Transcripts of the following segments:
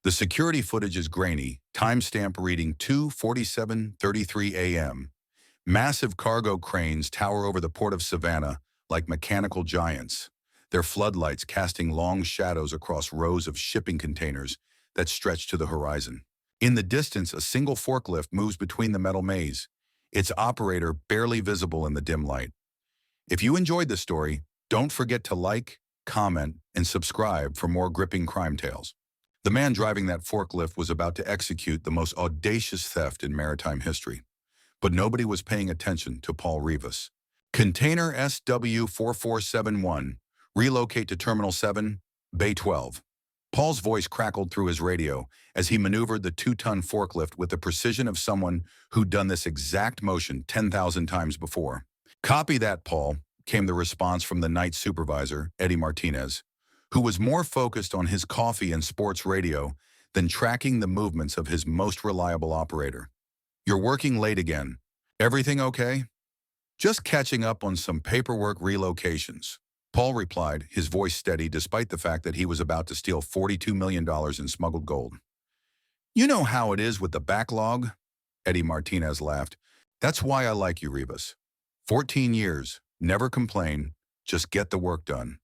The security footage is grainy, timestamp reading 2:47:33 a.m. Massive cargo cranes tower over the port of Savannah like mechanical giants, their floodlights casting long shadows across rows of shipping containers that stretch to the horizon. In the distance, a single forklift moves between the metal maze, its operator barely visible in the dim light. If you enjoyed this story, don't forget to like, comment, and subscribe for more gripping crime tales. The man driving that forklift was about to execute the most audacious theft in maritime history. But nobody was paying attention to Paul Rivas. Container SW4471, relocate to Terminal 7, Bay 12. Paul's voice crackled through his radio as he maneuvered the 2-ton forklift with the precision of someone who'd done this exact motion 10,000 times before. Copy that, Paul, came the response from the night supervisor, Eddie Martinez, who was more focused on his coffee and sports radio than tracking the movements of his most reliable operator. You're working late again. Everything okay? Just catching up on some paperwork relocations. Paul replied, his voice steady despite the fact that he was about to steal $42 million in smuggled gold. You know how it is with the backlog? Eddie Martinez laughed. That's why I like you, Rivas. 14 years, never complain, just get the work done.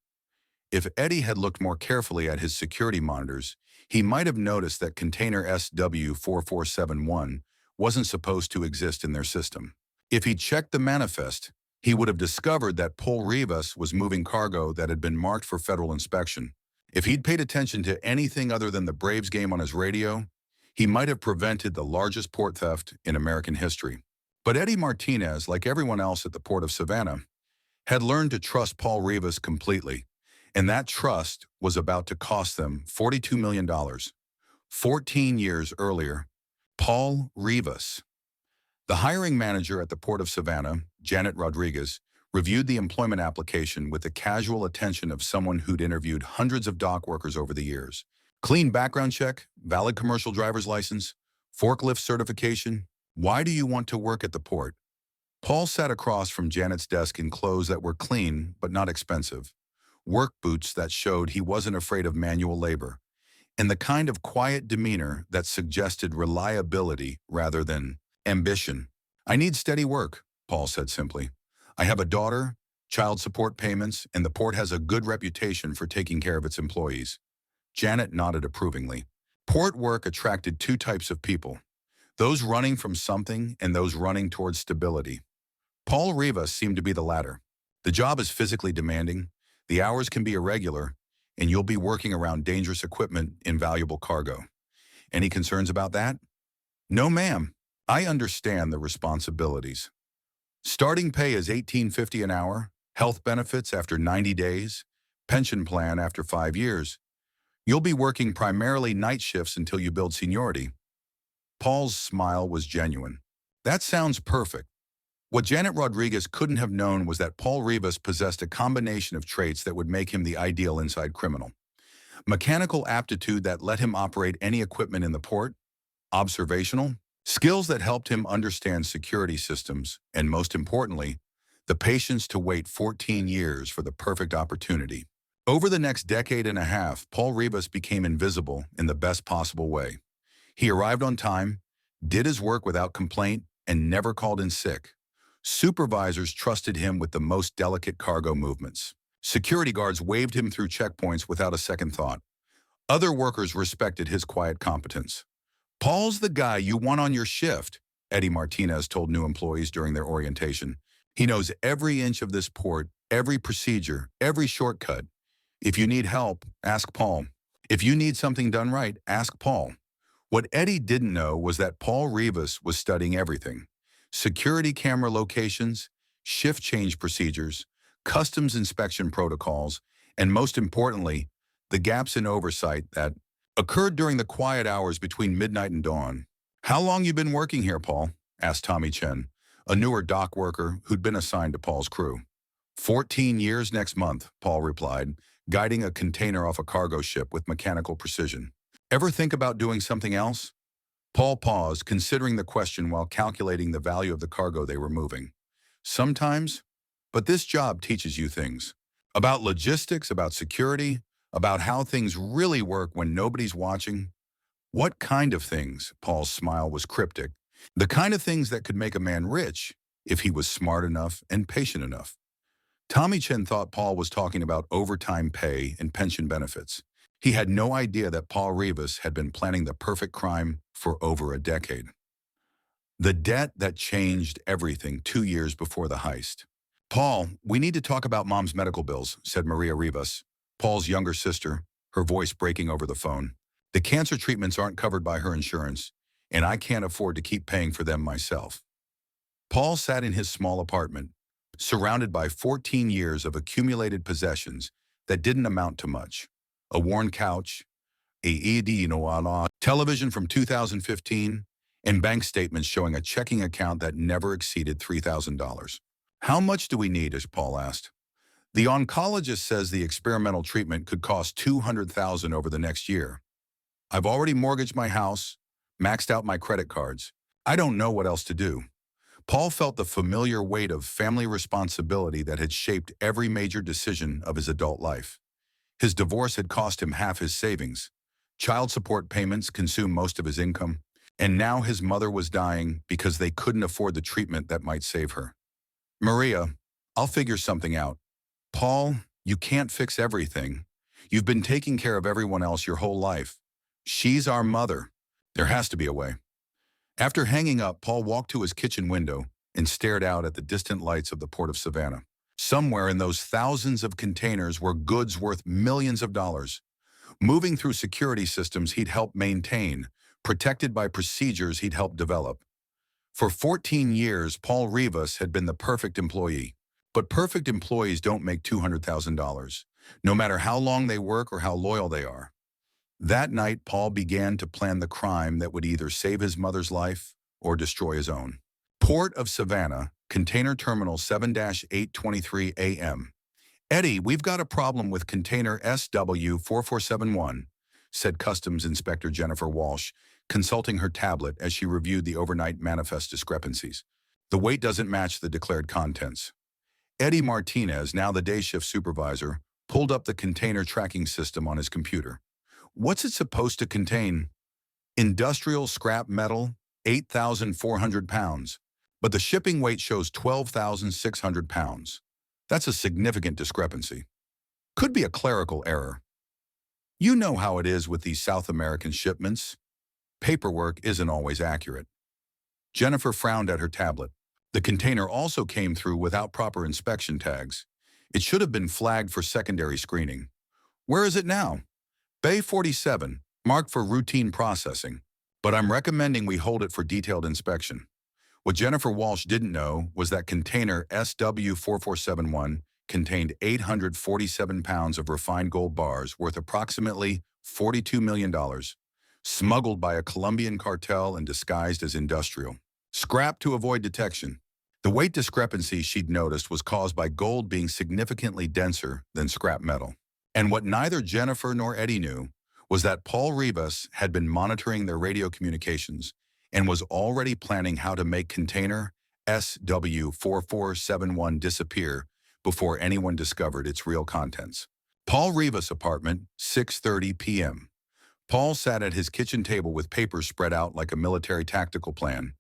If Eddie had looked more carefully at his security monitors, he might have noticed that container SW4471 wasn't supposed to exist in their system. If he checked the manifest, he would have discovered that Paul Rivas was moving cargo that had been marked for federal inspection. If he'd paid attention to anything other than the Braves game on his radio, he might have prevented the largest port theft in American history. But Eddie Martinez, like everyone else at the port of Savannah, had learned to trust Paul Rivas completely, and that trust was about to cost them $42 million. 14 years earlier, Paul Rivas. The hiring manager at the port of Savannah, Janet Rodriguez, reviewed the employment application with the casual attention of someone who'd interviewed hundreds of dock workers over the years. Clean background check, valid commercial driver's license, forklift certification. Why do you want to work at the port? Paul sat across from Janet's desk in clothes that were clean but not expensive, work boots that showed he wasn't afraid of manual labor, and the kind of quiet demeanor that suggested reliability rather than ambition. I need steady work, Paul said simply. I have a daughter, child support payments, and the port has a good reputation for taking care of its employees. Janet nodded approvingly. Port work attracted two types of people, those running from something and those running towards stability. Paul Rivas seemed to be the latter. The job is physically demanding, the hours can be irregular, and you'll be working around dangerous equipment and valuable cargo. Any concerns about that? No, ma'am. I understand the responsibilities. Starting pay is $18.50 an hour, health benefits after 90 days, pension plan after 5 years. You'll be working primarily night shifts until you build seniority. Paul's smile was genuine. That sounds perfect. What Janet Rodriguez couldn't have known was that Paul Rivas possessed a combination of traits that would make him the ideal inside criminal. Mechanical aptitude that let him operate any equipment in the port, observational, skills that helped him understand security systems, and most importantly, the patience to wait 14 years for the perfect opportunity. Over the next decade and a half, Paul Rivas became invisible in the best possible way. He arrived on time, did his work without complaint, and never called in sick. Supervisors trusted him with the most delicate cargo movements. Security guards waved him through checkpoints without a second thought. Other workers respected his quiet competence. Paul's the guy you want on your shift, Eddie Martinez told new employees during their orientation. He knows every inch of this port, every procedure, every shortcut. If you need help, ask Paul. If you need something done right, ask Paul. What Eddie didn't know was that Paul Rivas was studying everything. Security camera locations, shift change procedures, customs inspection protocols, and most importantly, the gaps in oversight that occurred during the quiet hours between midnight and dawn. How long you been working here, Paul? Asked Tommy Chen, a newer dock worker who'd been assigned to Paul's crew. 14 years next month, Paul replied, guiding a container off a cargo ship with mechanical precision. Ever think about doing something else? Paul paused, considering the question while calculating the value of the cargo they were moving. Sometimes, but this job teaches you things. About logistics, about security, about how things really work when nobody's watching. What kind of things? Paul's smile was cryptic. The kind of things that could make a man rich if he was smart enough and patient enough. Tommy Chen thought Paul was talking about overtime pay and pension benefits. He had no idea that Paul Rivas had been planning the perfect crime for over a decade. The debt that changed everything 2 years before the heist. Paul, we need to talk about Mom's medical bills, said Maria Rivas, Paul's younger sister, her voice breaking over the phone. The cancer treatments aren't covered by her insurance, and I can't afford to keep paying for them myself. Paul sat in his small apartment, surrounded by 14 years of accumulated possessions that didn't amount to much. A worn couch, a television from 2015, and bank statements showing a checking account that never exceeded $3,000. How much do we need, as Paul asked. The oncologist says the experimental treatment could cost $200,000 over the next year. I've already mortgaged my house, maxed out my credit cards. I don't know what else to do. Paul felt the familiar weight of family responsibility that had shaped every major decision of his adult life. His divorce had cost him half his savings. Child support payments consumed most of his income. And now his mother was dying because they couldn't afford the treatment that might save her. Maria, I'll figure something out. Paul, you can't fix everything. You've been taking care of everyone else your whole life. She's our mother. There has to be a way. After hanging up, Paul walked to his kitchen window and stared out at the distant lights of the port of Savannah. Somewhere in those thousands of containers were goods worth millions of dollars, moving through security systems he'd helped maintain, protected by procedures he'd helped develop. For 14 years, Paul Rivas had been the perfect employee. But perfect employees don't make $200,000, no matter how long they work or how loyal they are. That night, Paul began to plan the crime that would either save his mother's life or destroy his own. Port of Savannah, Container Terminal 7-823 AM. Eddie, we've got a problem with container SW4471, said Customs Inspector Jennifer Walsh, consulting her tablet as she reviewed the overnight manifest discrepancies. The weight doesn't match the declared contents. Eddie Martinez, now the day shift supervisor, pulled up the container tracking system on his computer. What's it supposed to contain? Industrial scrap metal, 8,400 pounds. But the shipping weight shows 12,600 pounds. That's a significant discrepancy. Could be a clerical error. You know how it is with these South American shipments. Paperwork isn't always accurate. Jennifer frowned at her tablet. The container also came through without proper inspection tags. It should have been flagged for secondary screening. Where is it now? Bay 47, marked for routine processing. But I'm recommending we hold it for detailed inspection. What Jennifer Walsh didn't know was that container SW4471 contained 847 pounds of refined gold bars worth approximately $42 million, smuggled by a Colombian cartel and disguised as industrial. Scrapped to avoid detection. The weight discrepancy she'd noticed was caused by gold being significantly denser than scrap metal. And what neither Jennifer nor Eddie knew was that Paul Rivas had been monitoring their radio communications and was already planning how to make container SW4471 disappear before anyone discovered its real contents. Paul Rivas' apartment, 6:30 p.m. Paul sat at his kitchen table with papers spread out like a military tactical plan,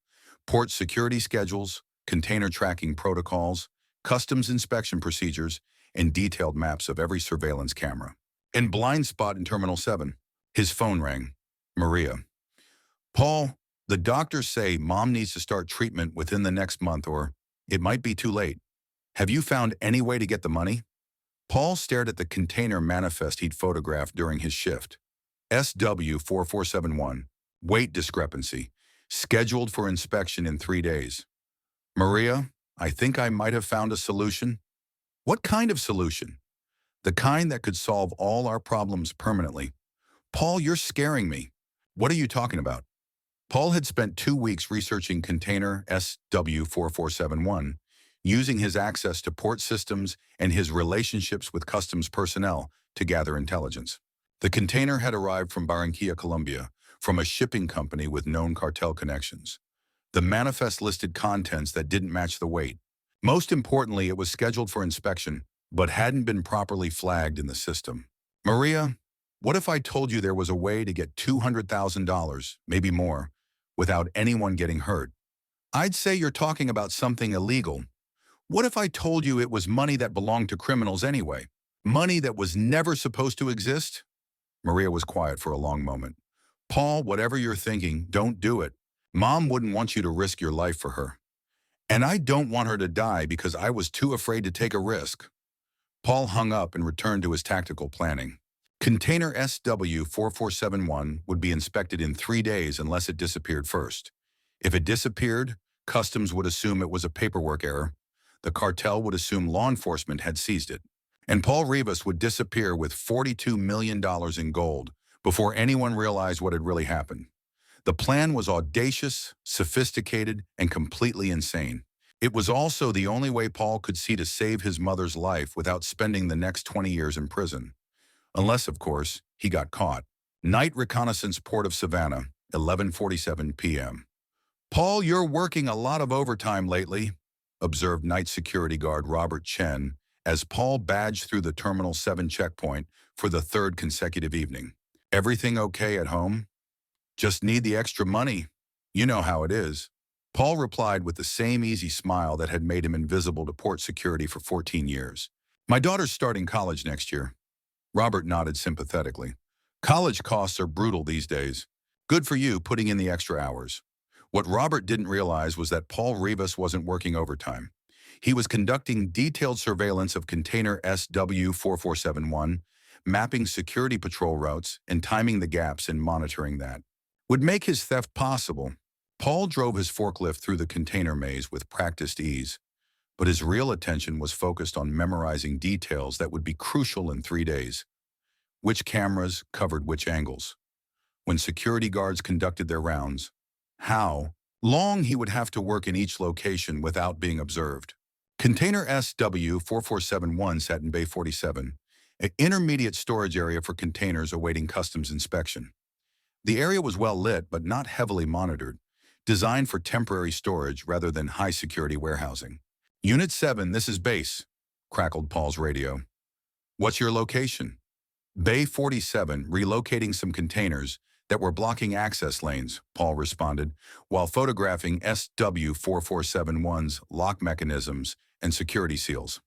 port security schedules, container tracking protocols, customs inspection procedures, and detailed maps of every surveillance camera. In blind spot in Terminal 7, his phone rang. Maria. Paul, the doctors say Mom needs to start treatment within the next month or it might be too late. Have you found any way to get the money? Paul stared at the container manifest he'd photographed during his shift. SW4471, weight discrepancy, scheduled for inspection in 3 days. Maria, I think I might have found a solution. What kind of solution? The kind that could solve all our problems permanently. Paul, you're scaring me. What are you talking about? Paul had spent 2 weeks researching container SW4471, using his access to port systems and his relationships with customs personnel to gather intelligence. The container had arrived from Barranquilla, Colombia, from a shipping company with known cartel connections. The manifest listed contents that didn't match the weight. Most importantly, it was scheduled for inspection, but hadn't been properly flagged in the system. Maria, What if I told you there was a way to get $200,000, maybe more, without anyone getting hurt? I'd say you're talking about something illegal. What if I told you it was money that belonged to criminals anyway? Money that was never supposed to exist? Maria was quiet for a long moment. Paul, whatever you're thinking, don't do it. Mom wouldn't want you to risk your life for her. And I don't want her to die because I was too afraid to take a risk. Paul hung up and returned to his tactical planning. Container SW4471 would be inspected in 3 days unless it disappeared first. If it disappeared, customs would assume it was a paperwork error. The cartel would assume law enforcement had seized it. And Paul Rivas would disappear with $42 million in gold before anyone realized what had really happened. The plan was audacious, sophisticated, and completely insane. It was also the only way Paul could see to save his mother's life without spending the next 20 years in prison. Unless, of course, he got caught. Night Reconnaissance Port of Savannah, 11:47 p.m. Paul, you're working a lot of overtime lately, observed night security guard Robert Chen as Paul badged through the Terminal 7 checkpoint for the third consecutive evening. Everything okay at home? Just need the extra money. You know how it is. Paul replied with the same easy smile that had made him invisible to port security for 14 years. My daughter's starting college next year. Robert nodded sympathetically. College costs are brutal these days. Good for you putting in the extra hours. What Robert didn't realize was that Paul Rivas wasn't working overtime. He was conducting detailed surveillance of container SW4471, mapping security patrol routes and timing the gaps in monitoring that would make his theft possible. Paul drove his forklift through the container maze with practiced ease, but his real attention was focused on memorizing details that would be crucial in 3 days. Which cameras covered which angles? When security guards conducted their rounds, how long he would have to work in each location without being observed. Container SW4471 sat in Bay 47, an intermediate storage area for containers awaiting customs inspection. The area was well lit but not heavily monitored, designed for temporary storage rather than high-security warehousing. Unit 7, this is base, crackled Paul's radio. What's your location? Bay 47, relocating some containers that were blocking access lanes, Paul responded, while photographing SW4471's lock mechanisms and security seals.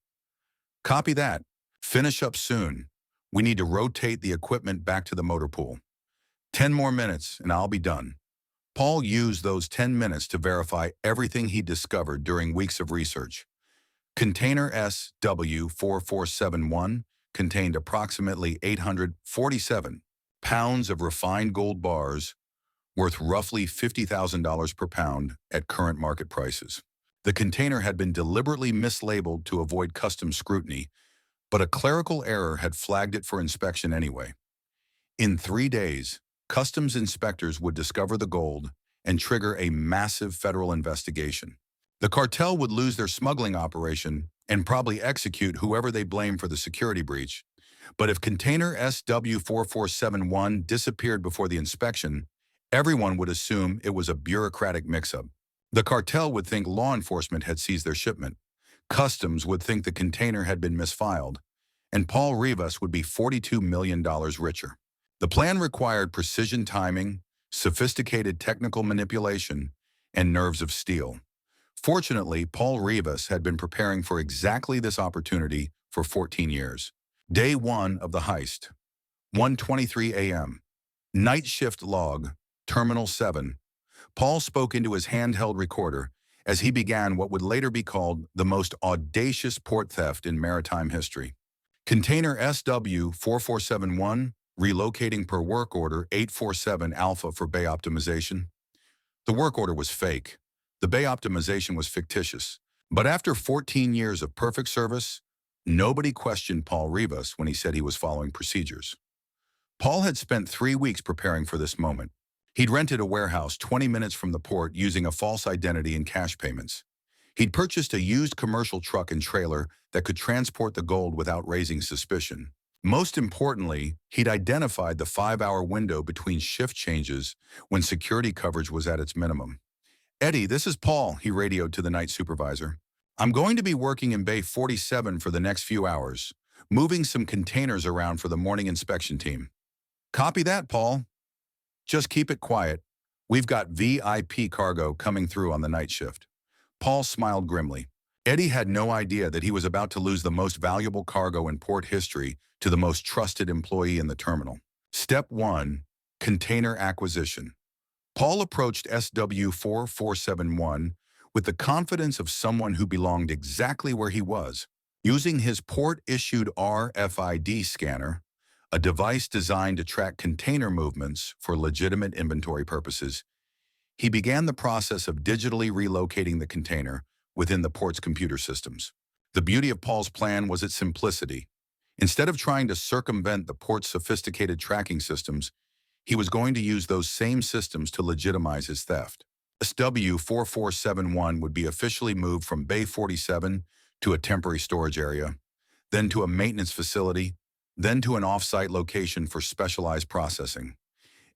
Copy that. Finish up soon. We need to rotate the equipment back to the motor pool. 10 more minutes and I'll be done. Paul used those 10 minutes to verify everything he discovered during weeks of research. Container SW4471 contained approximately 847 pounds of refined gold bars worth roughly $50,000 per pound at current market prices. The container had been deliberately mislabeled to avoid customs scrutiny, but a clerical error had flagged it for inspection anyway. In 3 days, customs inspectors would discover the gold and trigger a massive federal investigation. The cartel would lose their smuggling operation and probably execute whoever they blame for the security breach. But if container SW4471 disappeared before the inspection, everyone would assume it was a bureaucratic mix-up. The cartel would think law enforcement had seized their shipment. Customs would think the container had been misfiled, and Paul Rivas would be $42 million richer. The plan required precision timing, sophisticated technical manipulation, and nerves of steel. Fortunately, Paul Rivas had been preparing for exactly this opportunity for 14 years. Day 1 of the heist. 1:23 a.m. Night shift log, Terminal 7. Paul spoke into his handheld recorder as he began what would later be called the most audacious port theft in maritime history. Container SW4471 relocating per work order 847 Alpha for bay optimization. The work order was fake. The bay optimization was fictitious. But after 14 years of perfect service, nobody questioned Paul Rivas when he said he was following procedures. Paul had spent 3 weeks preparing for this moment. He'd rented a warehouse 20 minutes from the port using a false identity and cash payments. He'd purchased a used commercial truck and trailer that could transport the gold without raising suspicion. Most importantly, he'd identified the 5-hour window between shift changes when security coverage was at its minimum. Eddie, this is Paul, he radioed to the night supervisor. I'm going to be working in Bay 47 for the next few hours, moving some containers around for the morning inspection team. Copy that, Paul. Just keep it quiet. We've got VIP cargo coming through on the night shift. Paul smiled grimly. Eddie had no idea that he was about to lose the most valuable cargo in port history to the most trusted employee in the terminal. Step 1. Container acquisition. Paul approached SW4471 with the confidence of someone who belonged exactly where he was. Using his port-issued RFID scanner, a device designed to track container movements for legitimate inventory purposes, he began the process of digitally relocating the container within the port's computer systems. The beauty of Paul's plan was its simplicity. Instead of trying to circumvent the port's sophisticated tracking systems, he was going to use those same systems to legitimize his theft. SW4471 would be officially moved from Bay 47 to a temporary storage area, then to a maintenance facility, then to an off-site location for specialized processing.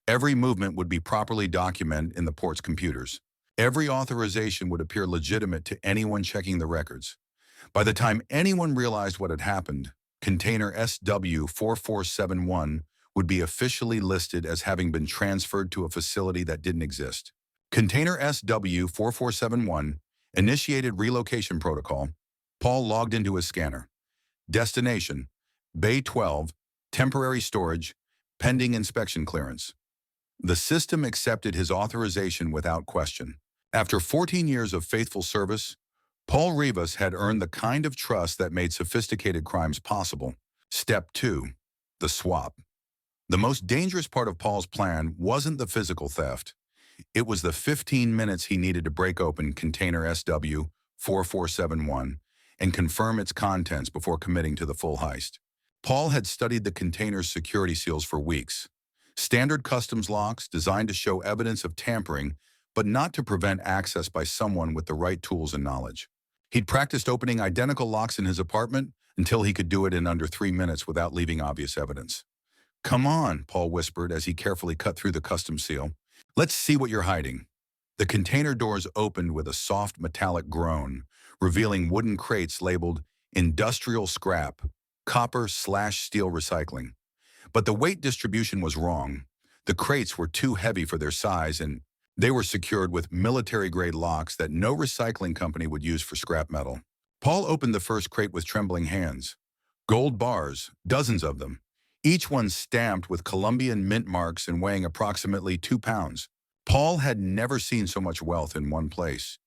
Every movement would be properly documented in the port's computers. Every authorization would appear legitimate to anyone checking the records. By the time anyone realized what had happened, container SW4471 would be officially listed as having been transferred to a facility that didn't exist. Container SW4471 initiated relocation protocol. Paul logged into his scanner. Destination: Bay 12, temporary storage, pending inspection clearance. The system accepted his authorization without question. After 14 years of faithful service, Paul Rivas had earned the kind of trust that made sophisticated crimes possible. Step 2. The swap. The most dangerous part of Paul's plan wasn't the physical theft. It was the 15 minutes he needed to break open container SW4471 and confirm its contents before committing to the full heist. Paul had studied the container's security seals for weeks. Standard customs locks designed to show evidence of tampering, but not to prevent access by someone with the right tools and knowledge. He'd practiced opening identical locks in his apartment until he could do it in under 3 minutes without leaving obvious evidence. "Come on," Paul whispered as he carefully cut through the customs seal. "Let's see what you're hiding." The container doors opened with a soft metallic groan, revealing wooden crates labeled industrial scrap, copper/steel recycling. But the weight distribution was wrong. The crates were too heavy for their size, and they were secured with military-grade locks that no recycling company would use for scrap metal. Paul opened the first crate with trembling hands. Gold bars, dozens of them, each one stamped with Colombian mint marks and weighing approximately 2 pounds. Paul had never seen so much wealth in one place.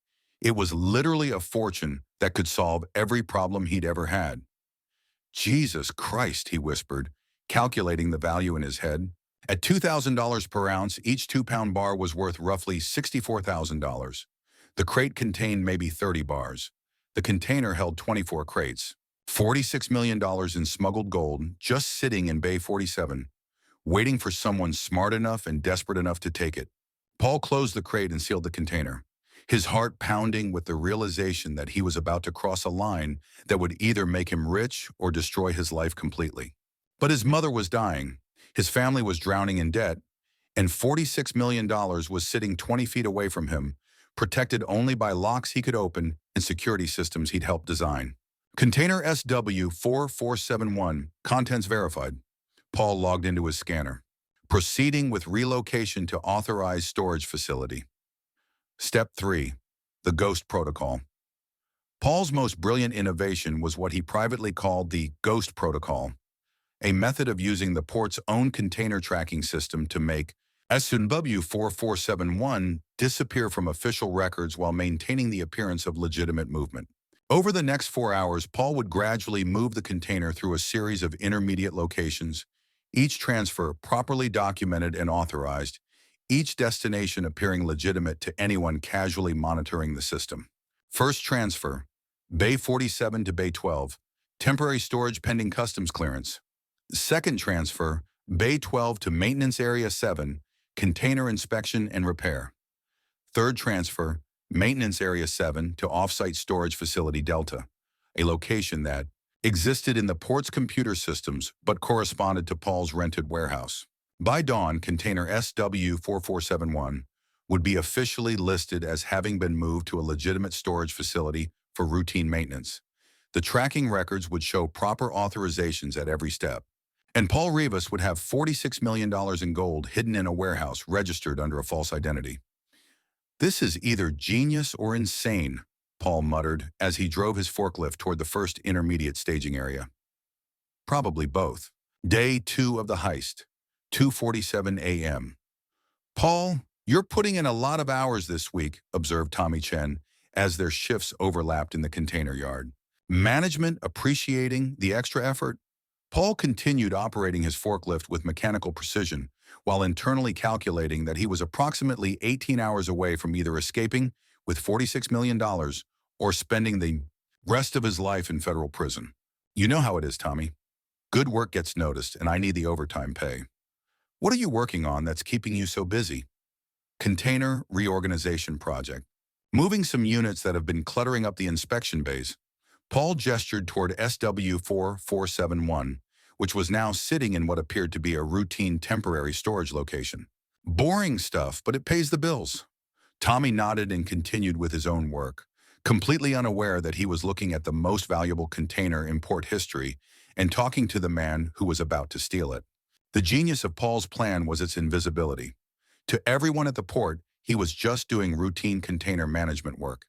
It was literally a fortune that could solve every problem he'd ever had. "Jesus Christ," he whispered, calculating the value in his head. At $2,000 per ounce, each 2-pound bar was worth roughly $64,000. The crate contained maybe 30 bars. The container held 24 crates. $46 million in smuggled gold just sitting in Bay 47, waiting for someone smart enough and desperate enough to take it. Paul closed the crate and sealed the container, his heart pounding with the realization that he was about to cross a line that would either make him rich or destroy his life completely. But his mother was dying, his family was drowning in debt, and $46 million was sitting 20 feet away from him, protected only by locks he could open and security systems he'd helped design. Container SW4471, contents verified. Paul logged into his scanner, proceeding with relocation to authorized storage facility. Step 3. The Ghost Protocol. Paul's most brilliant innovation was what he privately called the Ghost Protocol, a method of using the port's own container tracking system to make SW4471 disappear from official records while maintaining the appearance of legitimate movement. Over the next 4 hours, Paul would gradually move the container through a series of intermediate locations, each transfer properly documented and authorized, each destination appearing legitimate to anyone casually monitoring the system. First transfer: Bay 47 to Bay 12, temporary storage pending customs clearance. Second transfer: Bay 12 to Maintenance Area 7, container inspection and repair. Third transfer: Maintenance Area 7 to Offsite Storage Facility Delta, a location that existed in the port's computer systems but corresponded to Paul's rented warehouse. By dawn, container SW4471 would be officially listed as having been moved to a legitimate storage facility for routine maintenance. The tracking records would show proper authorizations at every step. And Paul Rivas would have $46 million in gold hidden in a warehouse registered under a false identity. This is either genius or insane, Paul muttered as he drove his forklift toward the first intermediate staging area. Probably both. Day 2 of the heist, 2:47 a.m. Paul, you're putting in a lot of hours this week, observed Tommy Chen as their shifts overlapped in the container yard. Management appreciating the extra effort? Paul continued operating his forklift with mechanical precision while internally calculating that he was approximately 18 hours away from either escaping with $46 million or spending the rest of his life in federal prison. You know how it is, Tommy. Good work gets noticed, and I need the overtime pay. What are you working on that's keeping you so busy? Container reorganization project. Moving some units that have been cluttering up the inspection bays. Paul gestured toward SW4471, which was now sitting in what appeared to be a routine temporary storage location. Boring stuff, but it pays the bills. Tommy nodded and continued with his own work, completely unaware that he was looking at the most valuable container in port history and talking to the man who was about to steal it. The genius of Paul's plan was its invisibility. To everyone at the port, he was just doing routine container management work.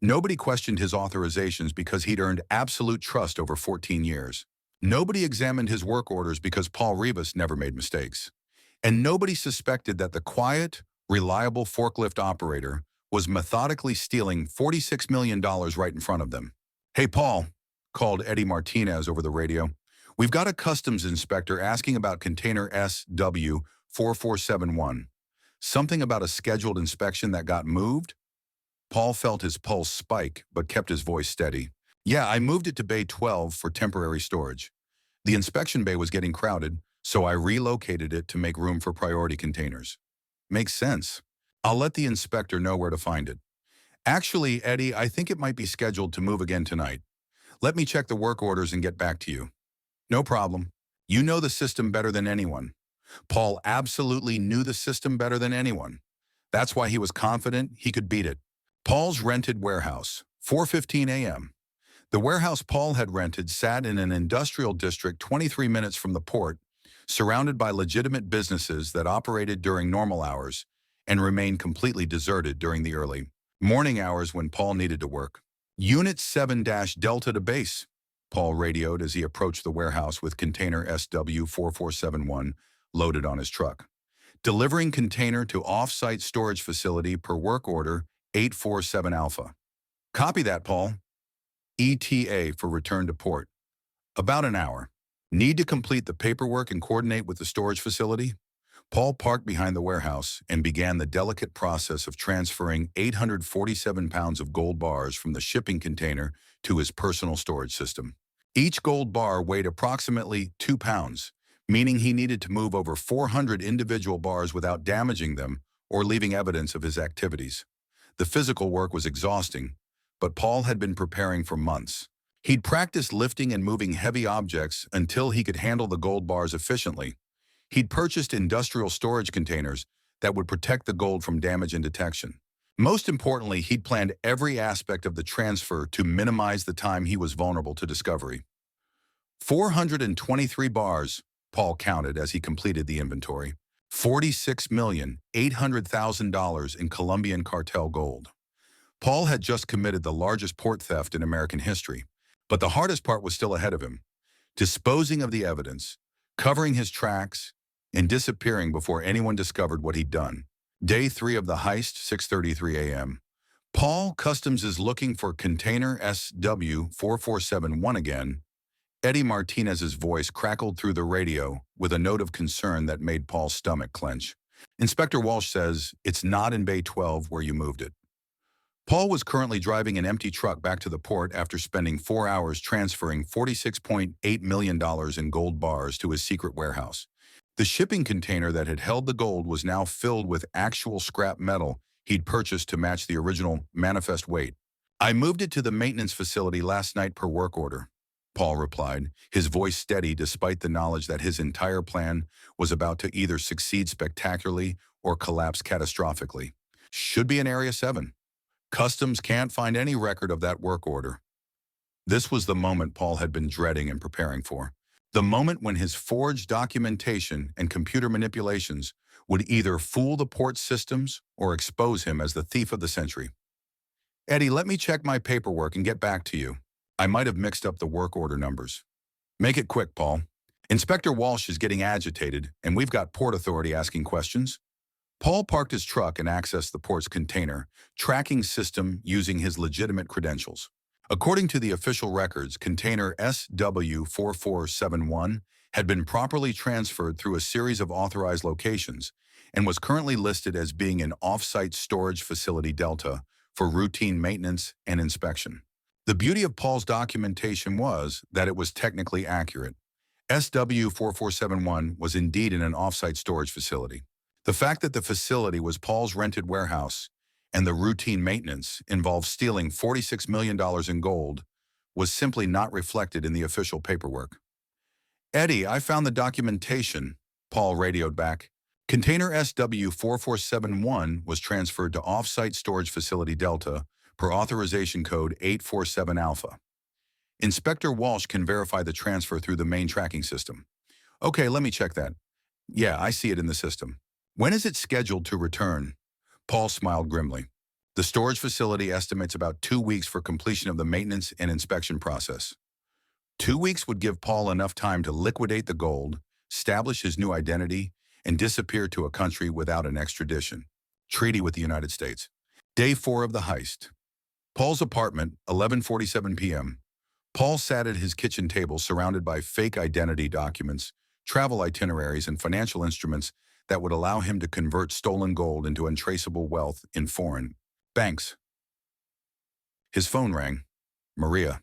Nobody questioned his authorizations because he'd earned absolute trust over 14 years. Nobody examined his work orders because Paul Rivas never made mistakes. And nobody suspected that the quiet, reliable forklift operator was methodically stealing $46 million right in front of them. "Hey, Paul," called Eddie Martinez over the radio. "We've got a customs inspector asking about container SW4471. Something about a scheduled inspection that got moved?" Paul felt his pulse spike, but kept his voice steady. "Yeah, I moved it to Bay 12 for temporary storage. The inspection bay was getting crowded, so I relocated it to make room for priority containers." "Makes sense. I'll let the inspector know where to find it. Actually, Eddie, I think it might be scheduled to move again tonight. Let me check the work orders and get back to you." "No problem. You know the system better than anyone." Paul absolutely knew the system better than anyone. That's why he was confident he could beat it. Paul's rented warehouse, 4:15 a.m. The warehouse Paul had rented sat in an industrial district 23 minutes from the port, surrounded by legitimate businesses that operated during normal hours and remained completely deserted during the early morning hours when Paul needed to work. "Unit 7-Delta to base," Paul radioed as he approached the warehouse with container SW4471 loaded on his truck. "Delivering container to off-site storage facility per work order 847 Alpha." "Copy that, Paul." "ETA for return to port." "About an hour." "Need to complete the paperwork and coordinate with the storage facility?" Paul parked behind the warehouse and began the delicate process of transferring 847 pounds of gold bars from the shipping container to his personal storage system. Each gold bar weighed approximately 2 pounds, meaning he needed to move over 400 individual bars without damaging them or leaving evidence of his activities. The physical work was exhausting, but Paul had been preparing for months. He'd practiced lifting and moving heavy objects until he could handle the gold bars efficiently. He'd purchased industrial storage containers that would protect the gold from damage and detection. Most importantly, he'd planned every aspect of the transfer to minimize the time he was vulnerable to discovery. 423 bars, Paul counted as he completed the inventory. $46,800,000 in Colombian cartel gold. Paul had just committed the largest port theft in American history, but the hardest part was still ahead of him. Disposing of the evidence, covering his tracks, and disappearing before anyone discovered what he'd done. Day 3 of the heist, 6:33 a.m. Paul Customs is looking for container SW4471 again. Eddie Martinez's voice crackled through the radio with a note of concern that made Paul's stomach clench. "Inspector Walsh says it's not in Bay 12 where you moved it." Paul was currently driving an empty truck back to the port after spending 4 hours transferring $46.8 million in gold bars to his secret warehouse. The shipping container that had held the gold was now filled with actual scrap metal he'd purchased to match the original manifest weight. "I moved it to the maintenance facility last night per work order," Paul replied, his voice steady despite the knowledge that his entire plan was about to either succeed spectacularly or collapse catastrophically. "Should be in Area 7. Customs can't find any record of that work order." This was the moment Paul had been dreading and preparing for. The moment when his forged documentation and computer manipulations would either fool the port systems or expose him as the thief of the century. Eddie, let me check my paperwork and get back to you. I might have mixed up the work order numbers. Make it quick, Paul. Inspector Walsh is getting agitated, and we've got Port Authority asking questions. Paul parked his truck and accessed the port's container tracking system using his legitimate credentials. According to the official records, container SW4471 had been properly transferred through a series of authorized locations and was currently listed as being an off-site storage facility Delta for routine maintenance and inspection. The beauty of Paul's documentation was that it was technically accurate. SW4471 was indeed in an off-site storage facility. The fact that the facility was Paul's rented warehouse and the routine maintenance involved stealing $46 million in gold was simply not reflected in the official paperwork. Eddie, I found the documentation, Paul radioed back. Container SW4471 was transferred to off-site storage facility Delta per authorization code 847 Alpha. Inspector Walsh can verify the transfer through the main tracking system. Okay, let me check that. Yeah, I see it in the system. When is it scheduled to return? Paul smiled grimly. The storage facility estimates about 2 weeks for completion of the maintenance and inspection process. 2 weeks would give Paul enough time to liquidate the gold, establish his new identity, and disappear to a country without an extradition treaty with the United States. Day 4 of the heist. Paul's apartment, 11:47 p.m. Paul sat at his kitchen table surrounded by fake identity documents, travel itineraries, and financial instruments that would allow him to convert stolen gold into untraceable wealth in foreign banks. His phone rang. Maria.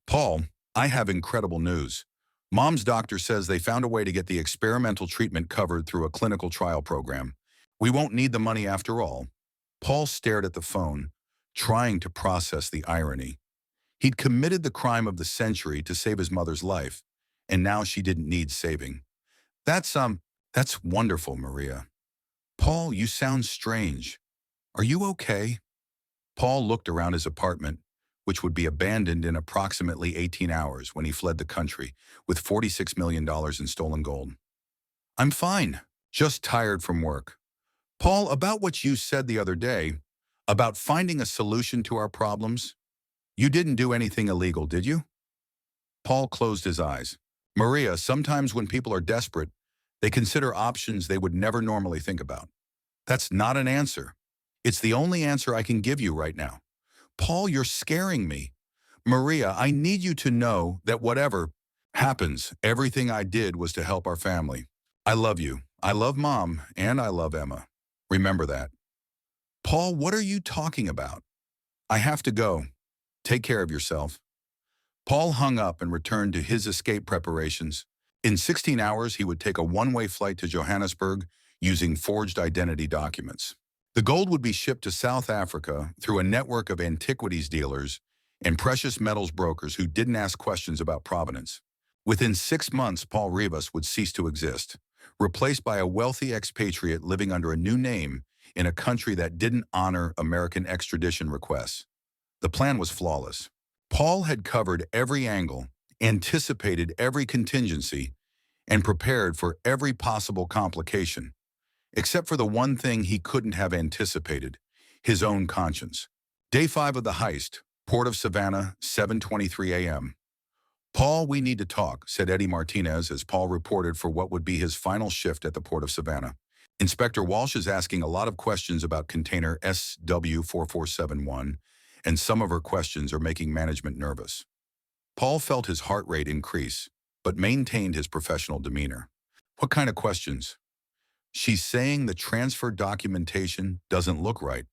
Paul, I have incredible news. Mom's doctor says they found a way to get the experimental treatment covered through a clinical trial program. We won't need the money after all. Paul stared at the phone, trying to process the irony. He'd committed the crime of the century to save his mother's life, and now she didn't need saving. That's wonderful, Maria. Paul, you sound strange. Are you okay? Paul looked around his apartment, which would be abandoned in approximately 18 hours when he fled the country with $46 million in stolen gold. I'm fine, just tired from work. Paul, about what you said the other day, about finding a solution to our problems, you didn't do anything illegal, did you? Paul closed his eyes. Maria, sometimes when people are desperate, they consider options they would never normally think about. That's not an answer. It's the only answer I can give you right now. Paul, you're scaring me. Maria, I need you to know that whatever happens, everything I did was to help our family. I love you. I love Mom, and I love Emma. Remember that. Paul, what are you talking about? I have to go. Take care of yourself. Paul hung up and returned to his escape preparations. In 16 hours, he would take a one-way flight to Johannesburg using forged identity documents. The gold would be shipped to South Africa through a network of antiquities dealers and precious metals brokers who didn't ask questions about provenance. Within 6 months, Paul Rivas would cease to exist, replaced by a wealthy expatriate living under a new name in a country that didn't honor American extradition requests. The plan was flawless. Paul had covered every angle, anticipated every contingency, and prepared for every possible complication, except for the one thing he couldn't have anticipated, his own conscience. Day 5 of the heist, Port of Savannah, 7:23 a.m. Paul, we need to talk, said Eddie Martinez as Paul reported for what would be his final shift at the Port of Savannah. Inspector Walsh is asking a lot of questions about container SW4471, and some of her questions are making management nervous. Paul felt his heart rate increase, but maintained his professional demeanor. What kind of questions? She's saying the transfer documentation doesn't look right.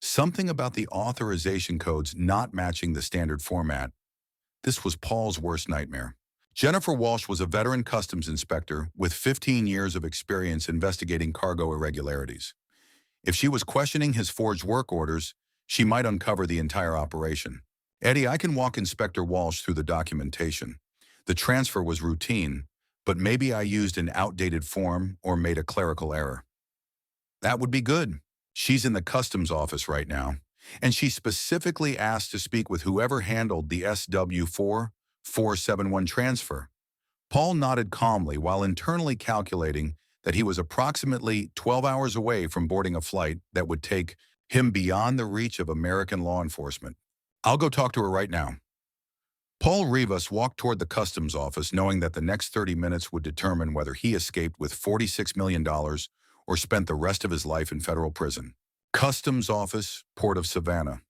Something about the authorization codes not matching the standard format. This was Paul's worst nightmare. Jennifer Walsh was a veteran customs inspector with 15 years of experience investigating cargo irregularities. If she was questioning his forged work orders, she might uncover the entire operation. Eddie, I can walk Inspector Walsh through the documentation. The transfer was routine, but maybe I used an outdated form or made a clerical error. That would be good. She's in the customs office right now, and she specifically asked to speak with whoever handled the SW4471 transfer. Paul nodded calmly while internally calculating that he was approximately 12 hours away from boarding a flight that would take him beyond the reach of American law enforcement. I'll go talk to her right now. Paul Rivas walked toward the customs office knowing that the next 30 minutes would determine whether he escaped with $46 million or spent the rest of his life in federal prison. Customs Office, Port of Savannah.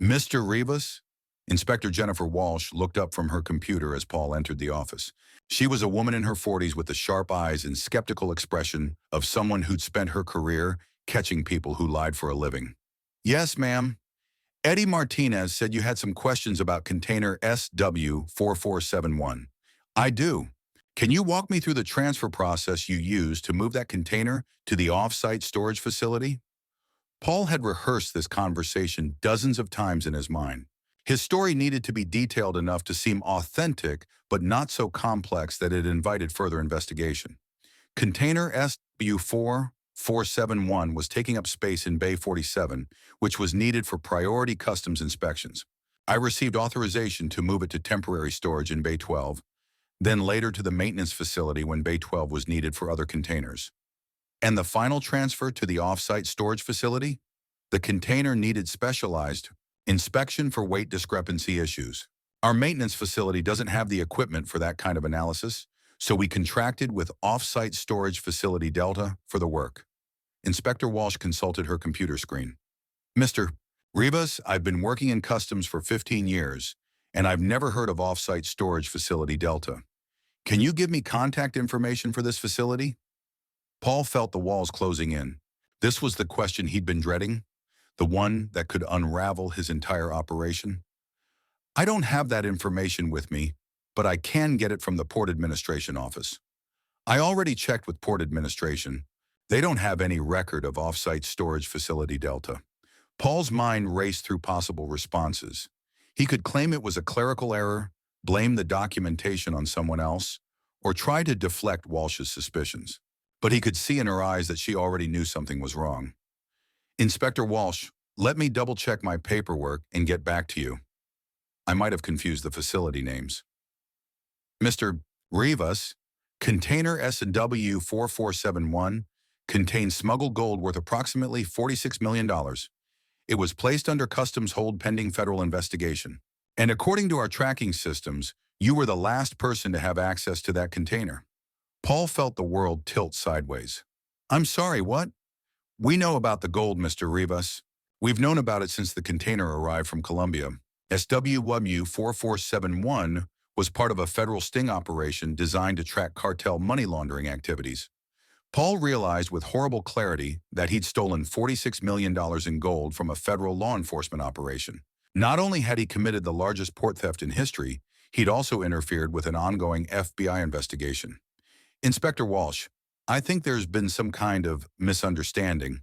Mr. Rivas? Inspector Jennifer Walsh looked up from her computer as Paul entered the office. She was a woman in her 40s with the sharp eyes and skeptical expression of someone who'd spent her career catching people who lied for a living. Yes, ma'am. Eddie Martinez said you had some questions about container SW4471. I do. Can you walk me through the transfer process you used to move that container to the off-site storage facility? Paul had rehearsed this conversation dozens of times in his mind. His story needed to be detailed enough to seem authentic, but not so complex that it invited further investigation. Container SW4471 was taking up space in Bay 47, which was needed for priority customs inspections. I received authorization to move it to temporary storage in Bay 12, then later to the maintenance facility when Bay 12 was needed for other containers. And the final transfer to the off-site storage facility? The container needed specialized inspection for weight discrepancy issues. Our maintenance facility doesn't have the equipment for that kind of analysis, so we contracted with Off-Site Storage Facility Delta for the work. Inspector Walsh consulted her computer screen. Mr. Rivas, I've been working in customs for 15 years, and I've never heard of Off-Site Storage Facility Delta. Can you give me contact information for this facility? Paul felt the walls closing in. This was the question he'd been dreading, the one that could unravel his entire operation. I don't have that information with me, but I can get it from the Port Administration office. I already checked with Port Administration. They don't have any record of off-site storage facility Delta. Paul's mind raced through possible responses. He could claim it was a clerical error, blame the documentation on someone else, or try to deflect Walsh's suspicions. But he could see in her eyes that she already knew something was wrong. Inspector Walsh, let me double-check my paperwork and get back to you. I might have confused the facility names. Mr. Rivas, container SW4471 contains smuggled gold worth approximately $46 million. It was placed under customs hold pending federal investigation. And according to our tracking systems, you were the last person to have access to that container. Paul felt the world tilt sideways. I'm sorry, what? We know about the gold, Mr. Rivas. We've known about it since the container arrived from Colombia. SW4471 was part of a federal sting operation designed to track cartel money laundering activities. Paul realized with horrible clarity that he'd stolen $46 million in gold from a federal law enforcement operation. Not only had he committed the largest port theft in history, he'd also interfered with an ongoing FBI investigation. Inspector Walsh, I think there's been some kind of misunderstanding.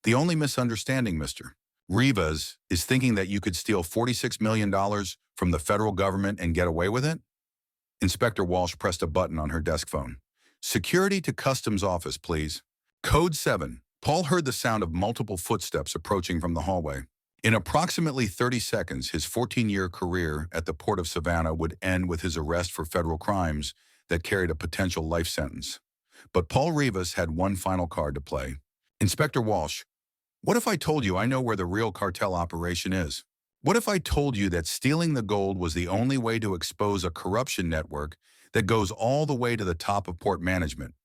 The only misunderstanding, Mr. Rivas, is thinking that you could steal $46 million from the federal government and get away with it? Inspector Walsh pressed a button on her desk phone. Security to Customs Office, please. Code 7. Paul heard the sound of multiple footsteps approaching from the hallway. In approximately 30 seconds, his 14-year career at the Port of Savannah would end with his arrest for federal crimes that carried a potential life sentence. But Paul Rivas had one final card to play. Inspector Walsh, what if I told you I know where the real cartel operation is? What if I told you that stealing the gold was the only way to expose a corruption network that goes all the way to the top of port management?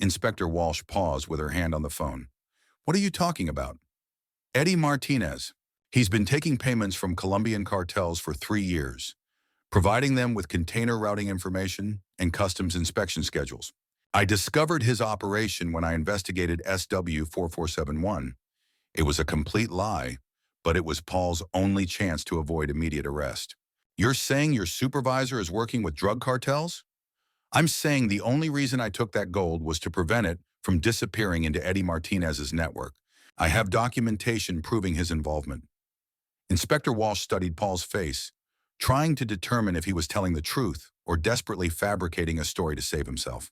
Inspector Walsh paused with her hand on the phone. What are you talking about? Eddie Martinez. He's been taking payments from Colombian cartels for 3 years, providing them with container routing information and customs inspection schedules. I discovered his operation when I investigated SW4471. It was a complete lie, but it was Paul's only chance to avoid immediate arrest. You're saying your supervisor is working with drug cartels? I'm saying the only reason I took that gold was to prevent it from disappearing into Eddie Martinez's network. I have documentation proving his involvement. Inspector Walsh studied Paul's face, trying to determine if he was telling the truth or desperately fabricating a story to save himself.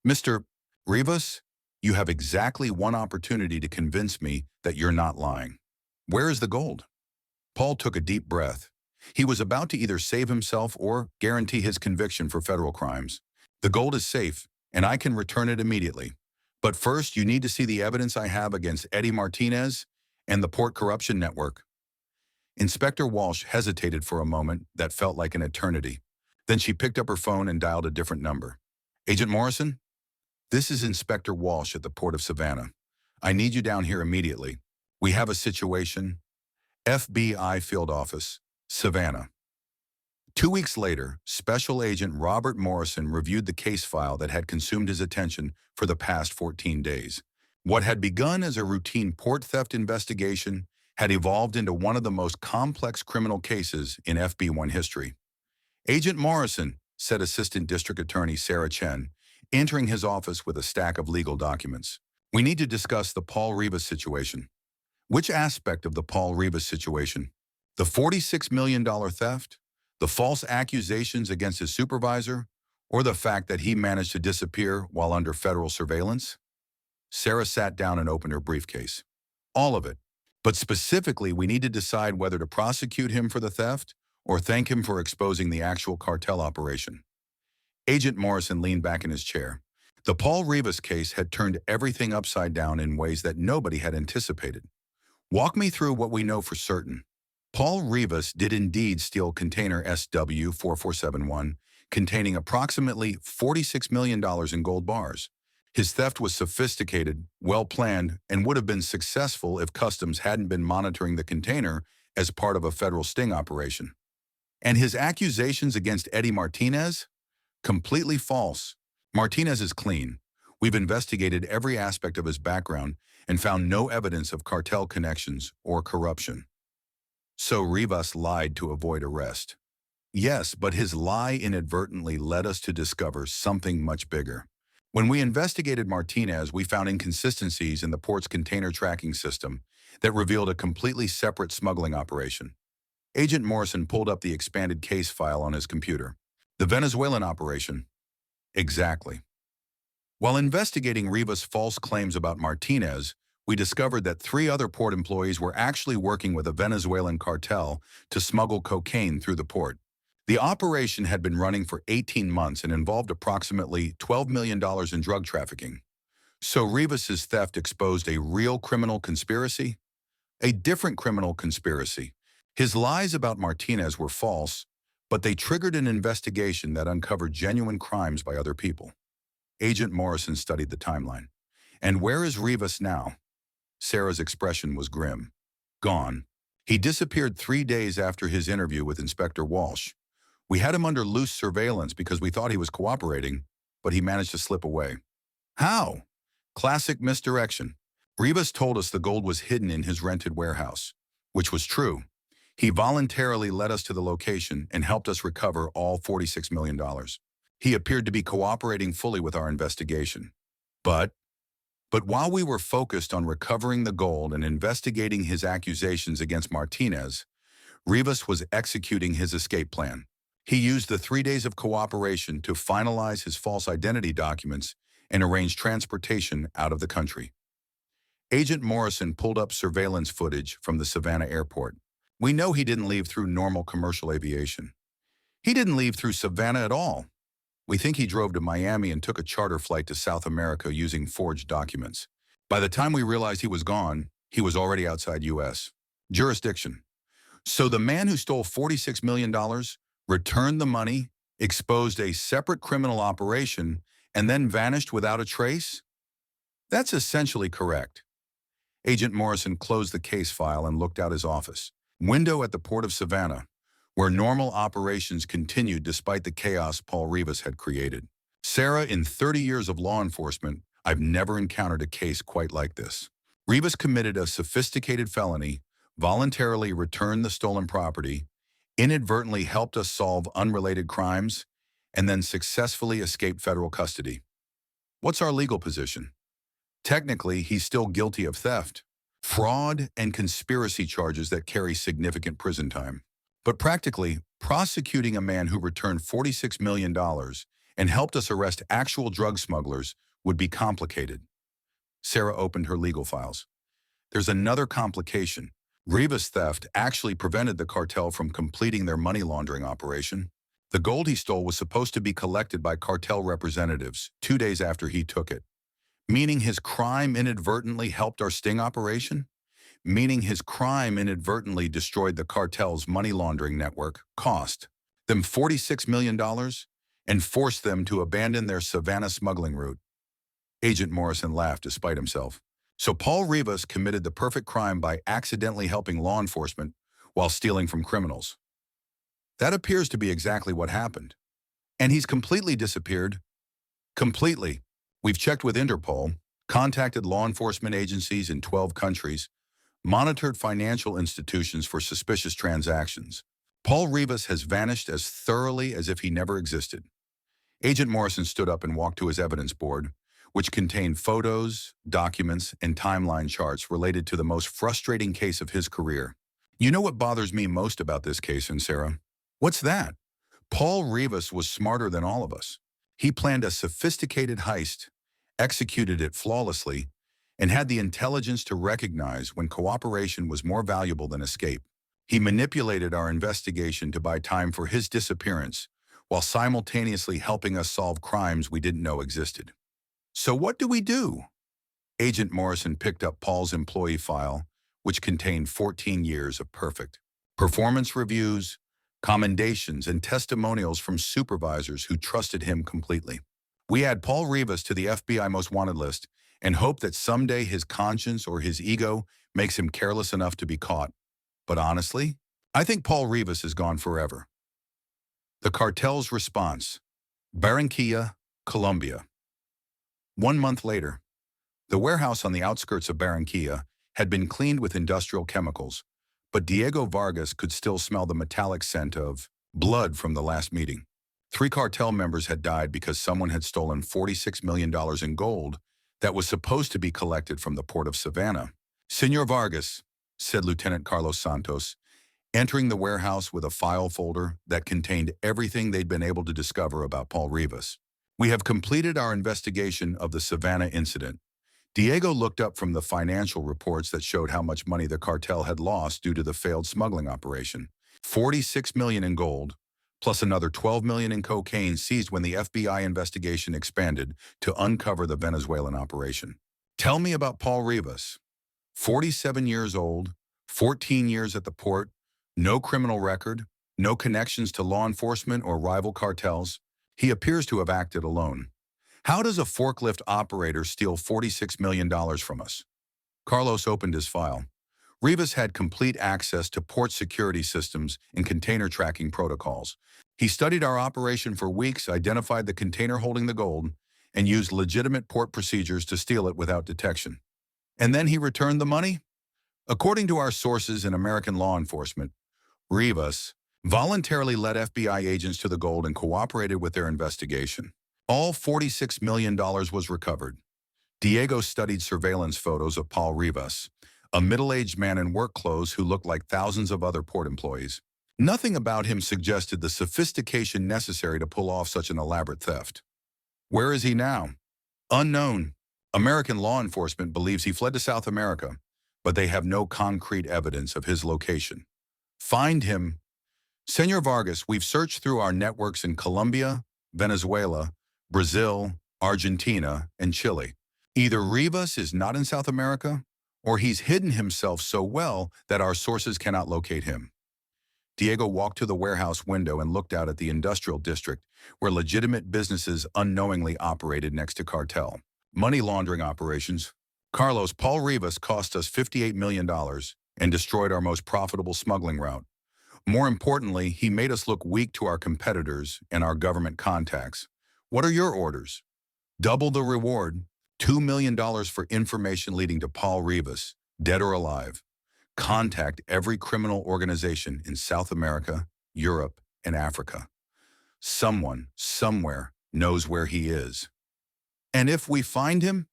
Mr. Rivas, you have exactly one opportunity to convince me that you're not lying. Where is the gold? Paul took a deep breath. He was about to either save himself or guarantee his conviction for federal crimes. The gold is safe, and I can return it immediately. But first, you need to see the evidence I have against Eddie Martinez and the Port Corruption Network. Inspector Walsh hesitated for a moment that felt like an eternity. Then she picked up her phone and dialed a different number. Agent Morrison? This is Inspector Walsh at the Port of Savannah. I need you down here immediately. We have a situation. FBI Field Office, Savannah. 2 weeks later, Special Agent Robert Morrison reviewed the case file that had consumed his attention for the past 14 days. What had begun as a routine port theft investigation had evolved into one of the most complex criminal cases in FB1 history. Agent Morrison, said Assistant District Attorney Sarah Chen, entering his office with a stack of legal documents. We need to discuss the Paul Rivas situation. Which aspect of the Paul Rivas situation? The $46 million theft? The false accusations against his supervisor? Or the fact that he managed to disappear while under federal surveillance? Sarah sat down and opened her briefcase. All of it. But specifically, we need to decide whether to prosecute him for the theft or thank him for exposing the actual cartel operation. Agent Morrison leaned back in his chair. The Paul Rivas case had turned everything upside down in ways that nobody had anticipated. Walk me through what we know for certain. Paul Rivas did indeed steal container SW4471, containing approximately $46 million in gold bars. His theft was sophisticated, well-planned, and would have been successful if Customs hadn't been monitoring the container as part of a federal sting operation. And his accusations against Eddie Martinez? Completely false. Martinez is clean. We've investigated every aspect of his background and found no evidence of cartel connections or corruption. So Rivas lied to avoid arrest. Yes, but his lie inadvertently led us to discover something much bigger. When we investigated Martinez, we found inconsistencies in the port's container tracking system that revealed a completely separate smuggling operation. Agent Morrison pulled up the expanded case file on his computer. The Venezuelan operation. Exactly. While investigating Rivas' false claims about Martinez, we discovered that 3 other port employees were actually working with a Venezuelan cartel to smuggle cocaine through the port. The operation had been running for 18 months and involved approximately $12 million in drug trafficking. So Rivas' theft exposed a real criminal conspiracy? A different criminal conspiracy. His lies about Martinez were false, but they triggered an investigation that uncovered genuine crimes by other people. Agent Morrison studied the timeline. And where is Rivas now? Sarah's expression was grim. Gone. He disappeared 3 days after his interview with Inspector Walsh. We had him under loose surveillance because we thought he was cooperating, but he managed to slip away. How? Classic misdirection. Rivas told us the gold was hidden in his rented warehouse, which was true. He voluntarily led us to the location and helped us recover all $46 million. He appeared to be cooperating fully with our investigation. But while we were focused on recovering the gold and investigating his accusations against Martinez, Rivas was executing his escape plan. He used the 3 days of cooperation to finalize his false identity documents and arrange transportation out of the country. Agent Morrison pulled up surveillance footage from the Savannah airport. We know he didn't leave through normal commercial aviation. He didn't leave through Savannah at all. We think he drove to Miami and took a charter flight to South America using forged documents. By the time we realized he was gone, he was already outside U.S. jurisdiction. So the man who stole $46 million returned the money, exposed a separate criminal operation, and then vanished without a trace? That's essentially correct. Agent Morrison closed the case file and looked out his office. Window at the Port of Savannah, where normal operations continued despite the chaos Paul Rivas had created. Sarah, in 30 years of law enforcement, I've never encountered a case quite like this. Rivas committed a sophisticated felony, voluntarily returned the stolen property, inadvertently helped us solve unrelated crimes, and then successfully escaped federal custody. What's our legal position? Technically, he's still guilty of theft, fraud, and conspiracy charges that carry significant prison time. But practically, prosecuting a man who returned $46 million and helped us arrest actual drug smugglers would be complicated. Sarah opened her legal files. There's another complication. Rivas' theft actually prevented the cartel from completing their money laundering operation. The gold he stole was supposed to be collected by cartel representatives 2 days after he took it, meaning his crime inadvertently helped our sting operation, meaning his crime inadvertently destroyed the cartel's money laundering network, cost them $46 million, and forced them to abandon their Savannah smuggling route. Agent Morrison laughed despite himself. So Paul Rivas committed the perfect crime by accidentally helping law enforcement while stealing from criminals. That appears to be exactly what happened. And he's completely disappeared. Completely. We've checked with Interpol, contacted law enforcement agencies in 12 countries, monitored financial institutions for suspicious transactions. Paul Rivas has vanished as thoroughly as if he never existed. Agent Morrison stood up and walked to his evidence board, which contained photos, documents, and timeline charts related to the most frustrating case of his career. You know what bothers me most about this case, and Sarah? What's that? Paul Rivas was smarter than all of us. He planned a sophisticated heist, executed it flawlessly, and had the intelligence to recognize when cooperation was more valuable than escape. He manipulated our investigation to buy time for his disappearance, while simultaneously helping us solve crimes we didn't know existed. So what do? Agent Morrison picked up Paul's employee file, which contained 14 years of perfect performance reviews, commendations, and testimonials from supervisors who trusted him completely. We add Paul Rivas to the FBI Most Wanted list and hope that someday his conscience or his ego makes him careless enough to be caught. But honestly, I think Paul Rivas is gone forever. The cartel's response: Barranquilla, Colombia. 1 month later, the warehouse on the outskirts of Barranquilla had been cleaned with industrial chemicals, but Diego Vargas could still smell the metallic scent of blood from the last meeting. 3 cartel members had died because someone had stolen $46 million in gold that was supposed to be collected from the port of Savannah. "Senor Vargas," said Lieutenant Carlos Santos, entering the warehouse with a file folder that contained everything they'd been able to discover about Paul Rivas. "We have completed our investigation of the Savannah incident." Diego looked up from the financial reports that showed how much money the cartel had lost due to the failed smuggling operation. $46 million in gold, plus another $12 million in cocaine seized when the FBI investigation expanded to uncover the Venezuelan operation. "Tell me about Paul Rivas. 47 years old, 14 years at the port, no criminal record, no connections to law enforcement or rival cartels. He appears to have acted alone. How does a forklift operator steal $46 million from us?" Carlos opened his file. Rivas had complete access to port security systems and container tracking protocols. He studied our operation for weeks, identified the container holding the gold, and used legitimate port procedures to steal it without detection. And then he returned the money? According to our sources in American law enforcement, Rivas voluntarily led FBI agents to the gold and cooperated with their investigation. All $46 million was recovered. Diego studied surveillance photos of Paul Rivas, a middle-aged man in work clothes who looked like thousands of other port employees. Nothing about him suggested the sophistication necessary to pull off such an elaborate theft. Where is he now? Unknown. American law enforcement believes he fled to South America, but they have no concrete evidence of his location. Find him. Senor Vargas, we've searched through our networks in Colombia, Venezuela, Brazil, Argentina, and Chile. Either Rivas is not in South America, or he's hidden himself so well that our sources cannot locate him. Diego walked to the warehouse window and looked out at the industrial district where legitimate businesses unknowingly operated next to cartel money laundering operations. Carlos, Paul Rivas cost us $58 million and destroyed our most profitable smuggling route. More importantly, he made us look weak to our competitors and our government contacts. What are your orders? Double the reward, $2 million for information leading to Paul Rivas, dead or alive. Contact every criminal organization in South America, Europe, and Africa. Someone, somewhere, knows where he is. And if we find him?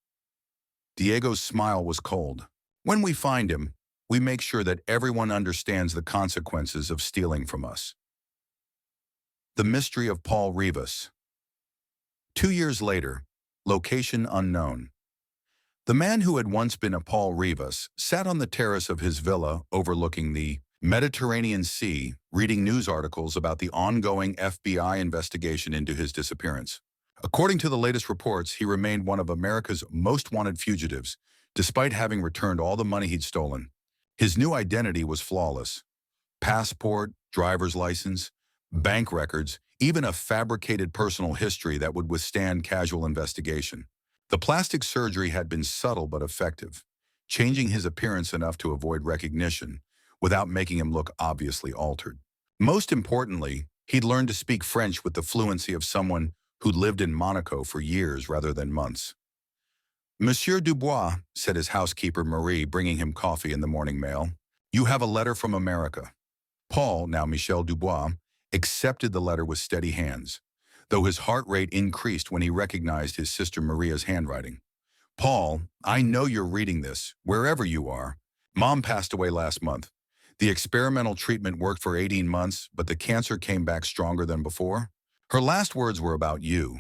Diego's smile was cold. When we find him, we make sure that everyone understands the consequences of stealing from us. The mystery of Paul Rivas. 2 years later, location unknown. The man who had once been a Paul Rivas sat on the terrace of his villa overlooking the Mediterranean Sea, reading news articles about the ongoing FBI investigation into his disappearance. According to the latest reports, he remained one of America's most wanted fugitives, despite having returned all the money he'd stolen. His new identity was flawless. Passport, driver's license, bank records, even a fabricated personal history that would withstand casual investigation. The plastic surgery had been subtle but effective, changing his appearance enough to avoid recognition without making him look obviously altered. Most importantly, he'd learned to speak French with the fluency of someone who'd lived in Monaco for years rather than months. Monsieur Dubois, said his housekeeper Marie, bringing him coffee in the morning mail, you have a letter from America. Paul, now Michel Dubois, accepted the letter with steady hands, though his heart rate increased when he recognized his sister Maria's handwriting. Paul, I know you're reading this, wherever you are. Mom passed away last month. The experimental treatment worked for 18 months, but the cancer came back stronger than before. Her last words were about you.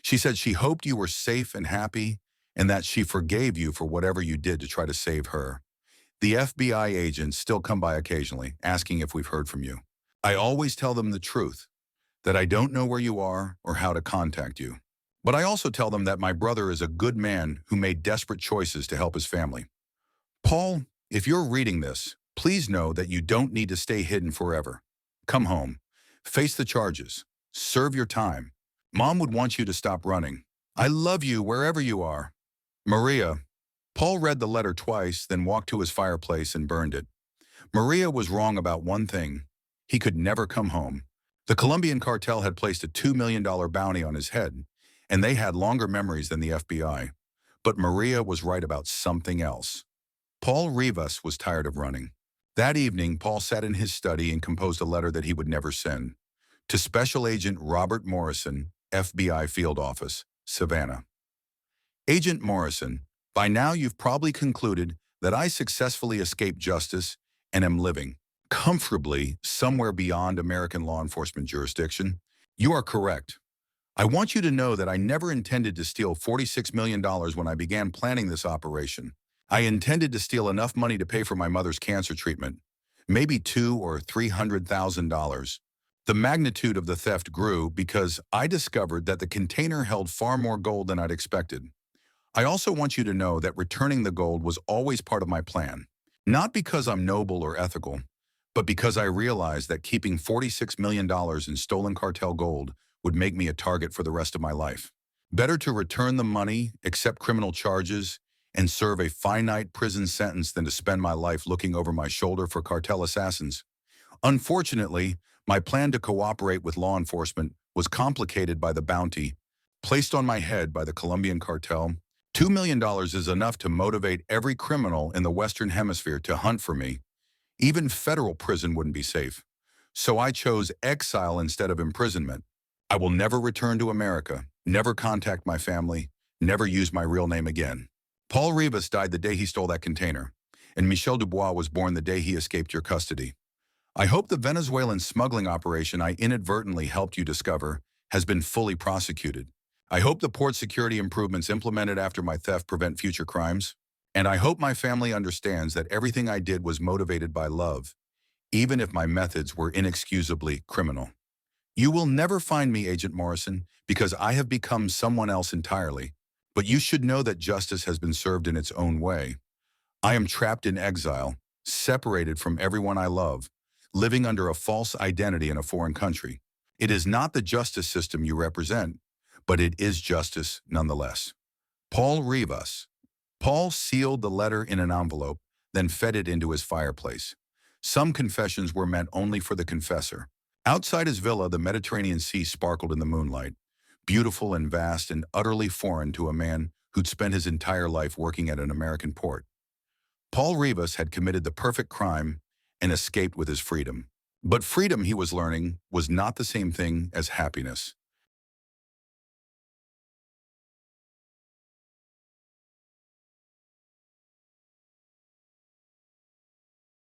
She said she hoped you were safe and happy, and that she forgave you for whatever you did to try to save her. The FBI agents still come by occasionally, asking if we've heard from you. I always tell them the truth, that I don't know where you are or how to contact you. But I also tell them that my brother is a good man who made desperate choices to help his family. Paul, if you're reading this, please know that you don't need to stay hidden forever. Come home. Face the charges. Serve your time. Mom would want you to stop running. I love you wherever you are. Maria. Paul read the letter twice, then walked to his fireplace and burned it. Maria was wrong about one thing. He could never come home. The Colombian cartel had placed a $2 million bounty on his head, and they had longer memories than the FBI. But Maria was right about something else. Paul Rivas was tired of running. That evening, Paul sat in his study and composed a letter that he would never send. To Special Agent Robert Morrison, FBI Field Office, Savannah. Agent Morrison, by now you've probably concluded that I successfully escaped justice and am living comfortably somewhere beyond American law enforcement jurisdiction. You are correct. I want you to know that I never intended to steal $46 million when I began planning this operation. I intended to steal enough money to pay for my mother's cancer treatment, maybe $200,000 or $300,000. The magnitude of the theft grew because I discovered that the container held far more gold than I'd expected. I also want you to know that returning the gold was always part of my plan, not because I'm noble or ethical, but because I realized that keeping $46 million in stolen cartel gold would make me a target for the rest of my life. Better to return the money, accept criminal charges, and serve a finite prison sentence than to spend my life looking over my shoulder for cartel assassins. Unfortunately, my plan to cooperate with law enforcement was complicated by the bounty placed on my head by the Colombian cartel. $2 million is enough to motivate every criminal in the Western Hemisphere to hunt for me. Even federal prison wouldn't be safe. So I chose exile instead of imprisonment. I will never return to America, never contact my family, never use my real name again. Paul Rivas died the day he stole that container, and Michel Dubois was born the day he escaped your custody. I hope the Venezuelan smuggling operation I inadvertently helped you discover has been fully prosecuted. I hope the port security improvements implemented after my theft prevent future crimes. And I hope my family understands that everything I did was motivated by love, even if my methods were inexcusably criminal. You will never find me, Agent Morrison, because I have become someone else entirely. But you should know that justice has been served in its own way. I am trapped in exile, separated from everyone I love, living under a false identity in a foreign country. It is not the justice system you represent, but it is justice nonetheless. Paul Rivas. Paul sealed the letter in an envelope, then fed it into his fireplace. Some confessions were meant only for the confessor. Outside his villa, the Mediterranean Sea sparkled in the moonlight, beautiful and vast and utterly foreign to a man who'd spent his entire life working at an American port. Paul Rivas had committed the perfect crime and escaped with his freedom. But freedom, he was learning, was not the same thing as happiness.